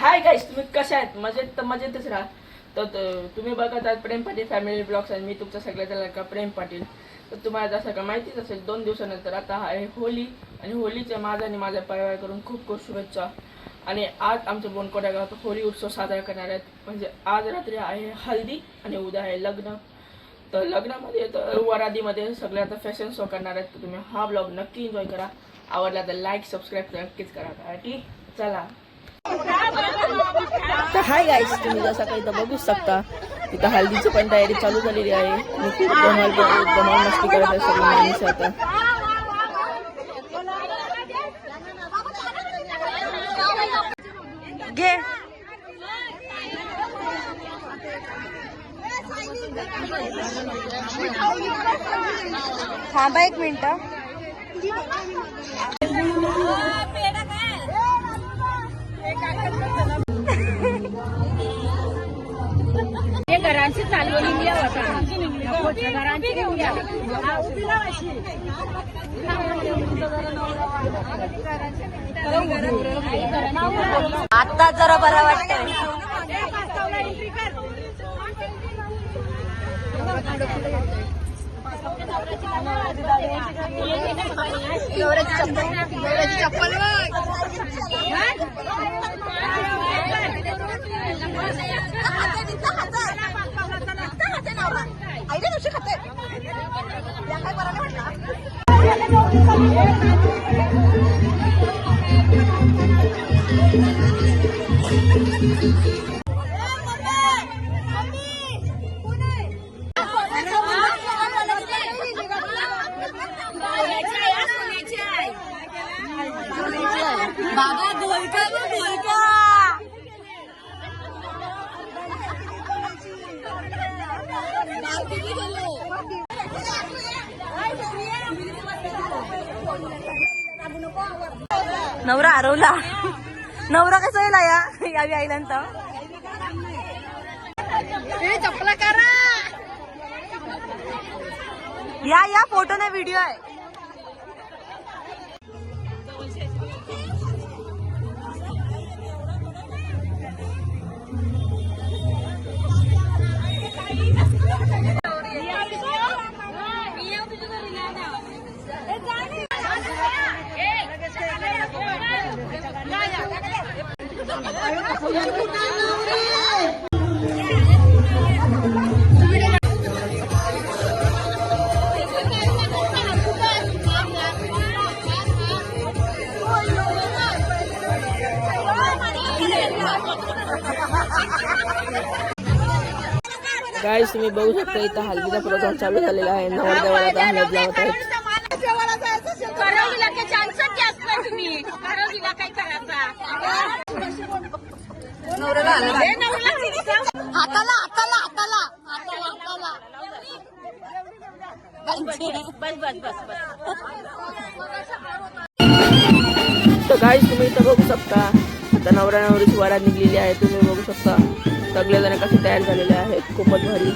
Hi guys, तुम्ही कशा आहेत? मजेत तर मजेतच राहा. तर तुम्ही बघत आहात प्रेम पाटील फॅमिली ब्लॉग्स आणि मी तुमचा सगळ्याचा लाडका प्रेम पाटील. तर तुम्हाला जसं का माहितीच असेल 2 दिवसानंतर आता आहे होली आणि होलीच्या माझ्या आणि माझ्या परिवाराकडून खूप खूप शुभेच्छा. आणि आज आमच्या बोनकोड्या गावात होली उत्सव साजरा करणार आहेत. म्हणजे आज रात्री आहे हल्दी आणि उद्या आहे लग्न. तर लग्नामध्ये तर वरातीमध्ये सगळे आता फॅशन शो करणार आहेत. तर तुम्ही हा ब्लॉग नक्की एन्जॉय करा. आवडला तर लाईक सबस्क्राईब नक्कीच करा. ठीक चला. तर हाय गाईस, तुम्ही जसं काही तर बघू शकता इथं हल्दीची पण तयारी चालू झालेली आहे आणि खूप धमाल मस्ती करत आहे सगळी माणसं आता. घे थांबा एक मिनिट. घरांची चालवणी घरांची आता जरा बरं वाटतं. चप्पल बाबा ढोलका ढोलका. नवरा हरवला. नवरा कसा येला यावी आईला चपला करा. या फोटो ना व्हिडिओ आहे. गाईस, तुम्ही बघू शकता इथं हल्दीचा प्रोग्राम चालू झालेला आहे. नवरदेवाला आता हळद लावत आहेत. हाताला हाताला हाताला हाताला. तर गाईस, तुम्ही इथं बघू शकता आता नवरा नवरीची वरात निघलेली आहे. तुम्ही बघू शकता सगळेजण कसे तयार झालेले आहेत. खूपच भारी.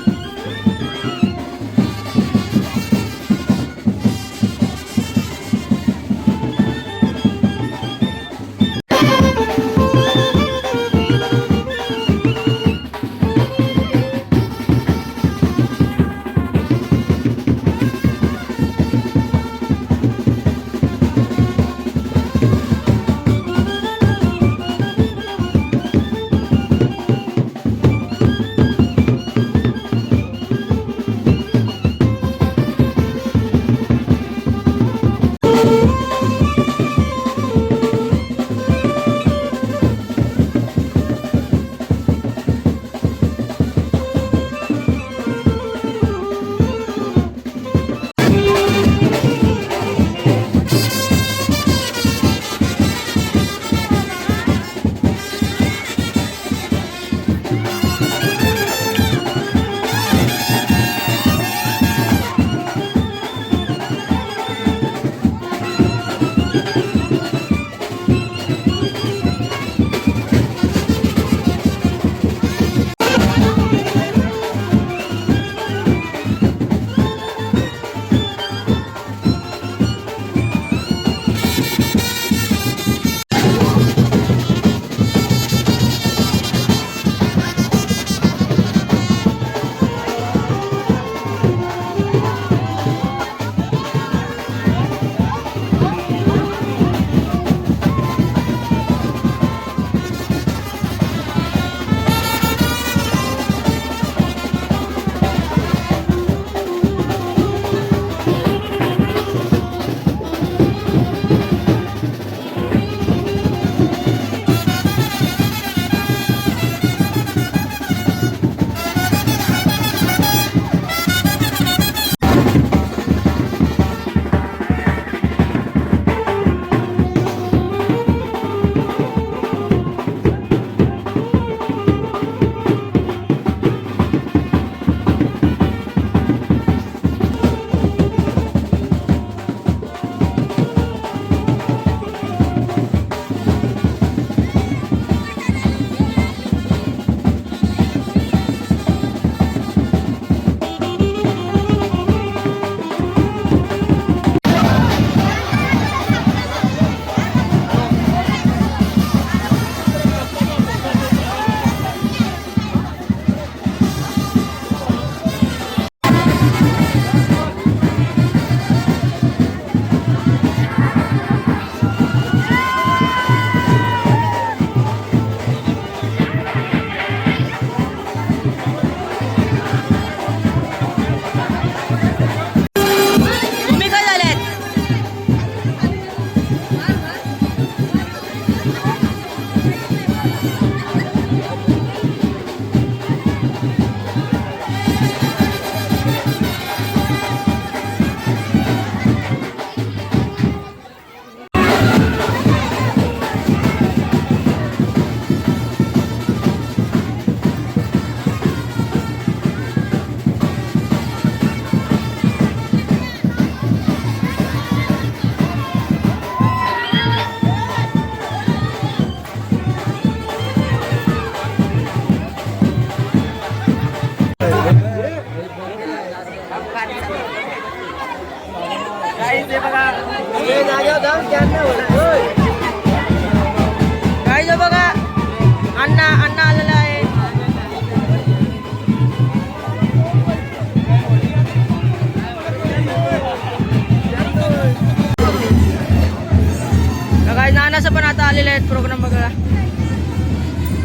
नानाचं पण आता आलेले आहेत प्रोग्राम बघायला.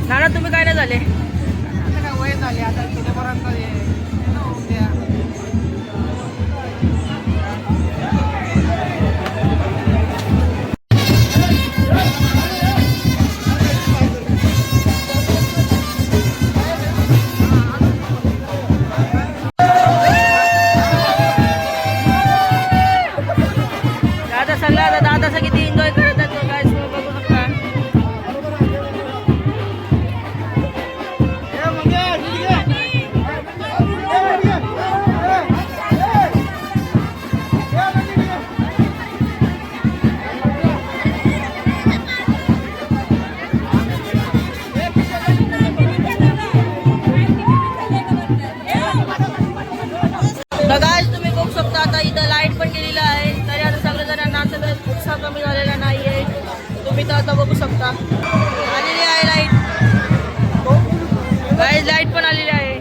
नाना तुम्ही काय नाही झाले? आता काय वय झाले आता किती दादा सगळं आता दादाचं किती एन्जॉय करत आहेत काय तुम्ही बघू शकता. तर guys, तुम्ही बघू शकता आता इथं लाईट पण गेलेली आहे तरी आता सगळेजण नाचत आहेत. उत्साह कमी झालेला नाहीये. तुम्ही तर आता बघू शकता आलेली आहे लाईट. गाईज लाईट पण आलेली आहे.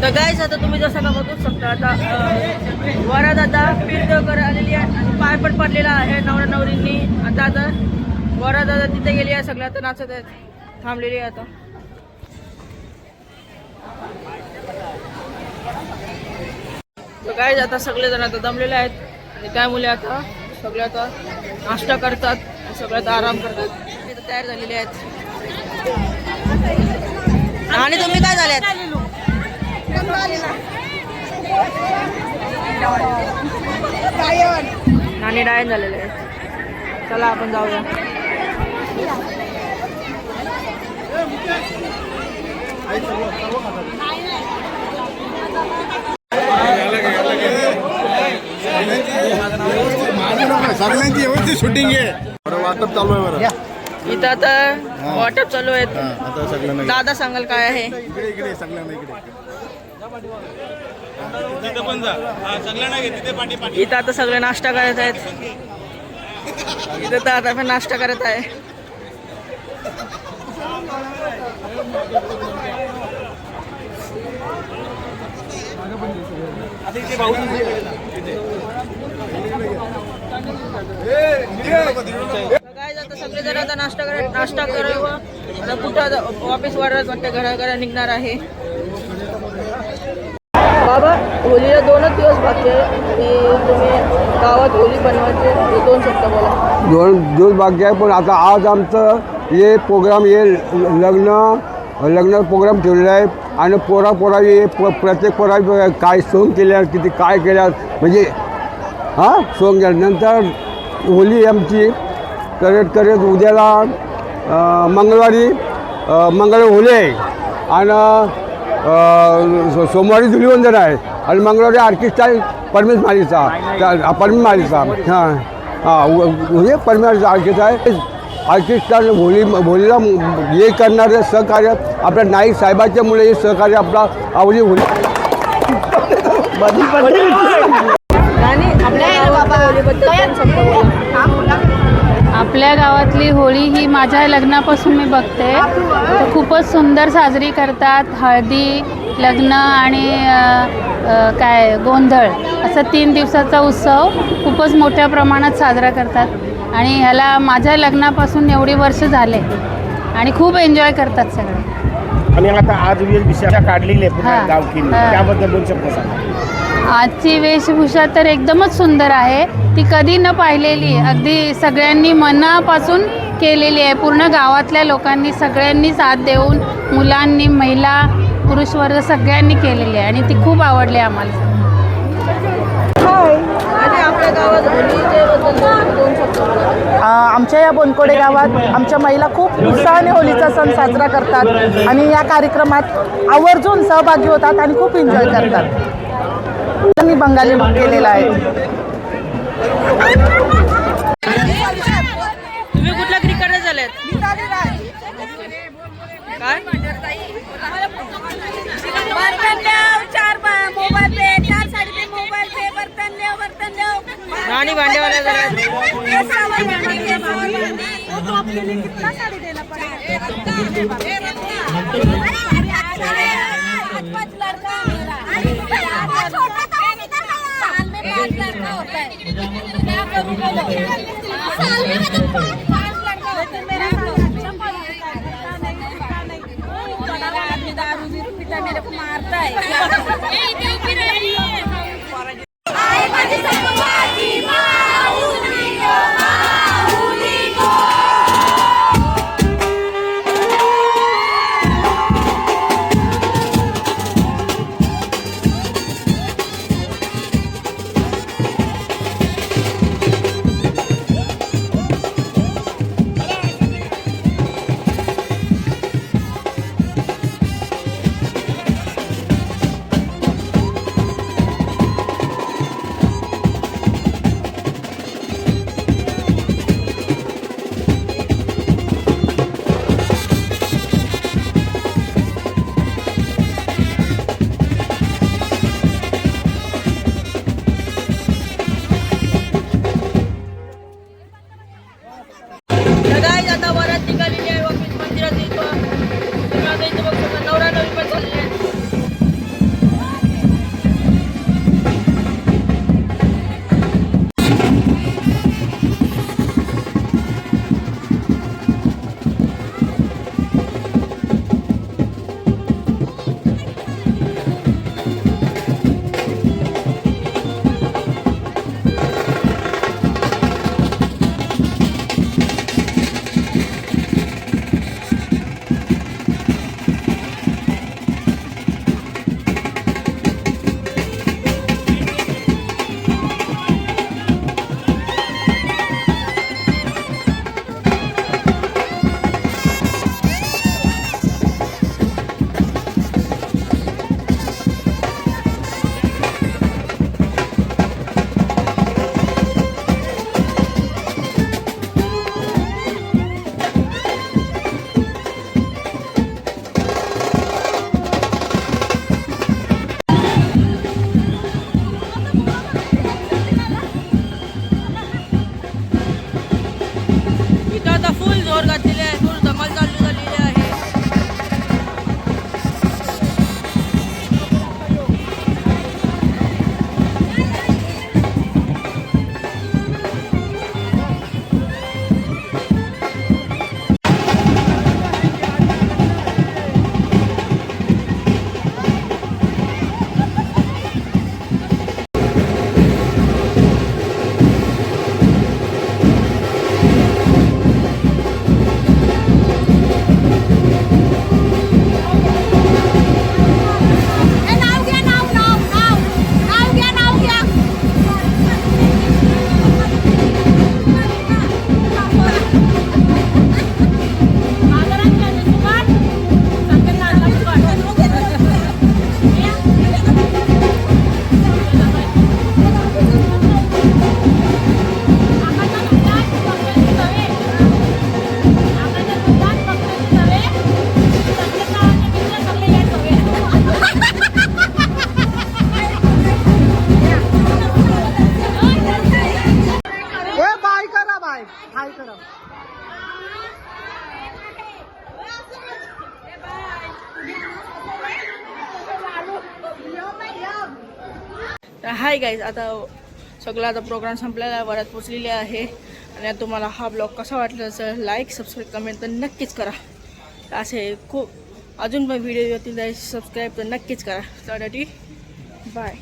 तर गाईज आता तुम्ही जसं का बघू शकता आता वरात आता पीरदेवकर आलेली आहे आणि पाय पण पडलेला आहे नवरा नवरींनी. आता वरात आता तिथे गेली आहे, सगळ्या आता नाचत आहेत, थांबलेली आहे आता. तर गाईज आता सगळेजण आता दमलेले आहेत आणि त्यामुळे आता सगळे आता नाश्ता करतात, सगळे आता आराम करतात. तिथे तयार झालेले आहेत. आणि तुम्ही काय झाले? नाणी डायन झालेले आहेत. चला आपण जाऊया. सगळ्यांची व्यवस्थित शूटिंग आहे. वाटप चालू आहे बरं. इथं आता वाटप चालू आहेत. आता सगळ्यांना दादा सांगाल काय आहे? इकडे इकडे सगळ्यांना इकडे. इथं आता सगळे नाश्ता करत आहेत. इथं तर आता पण नाश्ता करत आहे. आता सगळेजण आता नाश्ता करावं. आता कुठं वापस वाढत वाटतं घरा निघणार आहे. बाबा होलीला 2च दिवस बाकी आहे आणि तुम्ही गावात होली बनवायचे 2 शब्द बोला. 2 दिवस बाकी आहे, पण आता आज आमचं हे प्रोग्राम लग्न प्रोग्राम ठेवलेला आहे आणि पोरा प्रत्येक पोरा काय सोंग केल्या किती काय केल्या म्हणजे सोंग केल्यानंतर होली आमची करत उद्याला मंगळवारी होली आहे आणि सोमवारी धुलीवंदन आहे आणि मंगळवारी ऑर्केस्ट्रा परमेश मालीचा उद्या परमेश ऑर्केस्ट्रा आहे. ऑर्केस्ट्रा होलीला हे करणारे सहकार्य आपल्या नाईक साहेबांच्यामुळे हे सहकार्य आपला आवडी होली. आपल्या गावातली होळी ही माझ्या लग्नापासून मी बघते, तर खूपच सुंदर साजरी करतात. हळदी, लग्न आणि काय गोंधळ असं 3 दिवसाचा उत्सव खूपच मोठ्या प्रमाणात साजरा करतात आणि ह्याला माझ्या लग्नापासून एवढी वर्ष झाले आणि खूप एन्जॉय करतात सगळे. आणि आता आज वेशभूषा काढलेली आहे हां. गावकीने, हां. त्याबद्दल 2 शब्द सांगा. आजची वेशभूषा तर एकदमच सुंदर आहे. ती कधी न पाहिलेली, अगदी सगळ्यांनी मनापासून केलेली आहे. पूर्ण गावातल्या लोकांनी सगळ्यांनी साथ देऊन, मुलांनी, महिला, पुरुष वर्ग सगळ्यांनी केलेली आहे आणि ती खूप आवडली आम्हाला. आणि आपल्या गावात होलीचे बद्दल 2 शब्द बोला. आमच्या या बोनकोडे गावात आमच्या महिला खूप उत्साहाने होलीचा सण साजरा करतात आणि या कार्यक्रमात आवर्जून सहभागी होतात आणि खूप एन्जॉय करतात. मी बंगाली लुक केलेला आहे. तुम्ही कुठला क्रिकेटर झालेत? काय राणी भांडेवाल्या झाल्यात. मेरे को मारता है तर हाय गाईज, आता सगळा आता प्रोग्राम संपलेला आहे, वरात पोचलेली आहे. आणि आता तुम्हाला हा ब्लॉग कसा वाटला तर लाईक सबस्क्राईब कमेंट तर नक्कीच करा. असे खूप अजून पण व्हिडिओ येतील सबस्क्राईब तर नक्कीच करा. त्यासाठी बाय.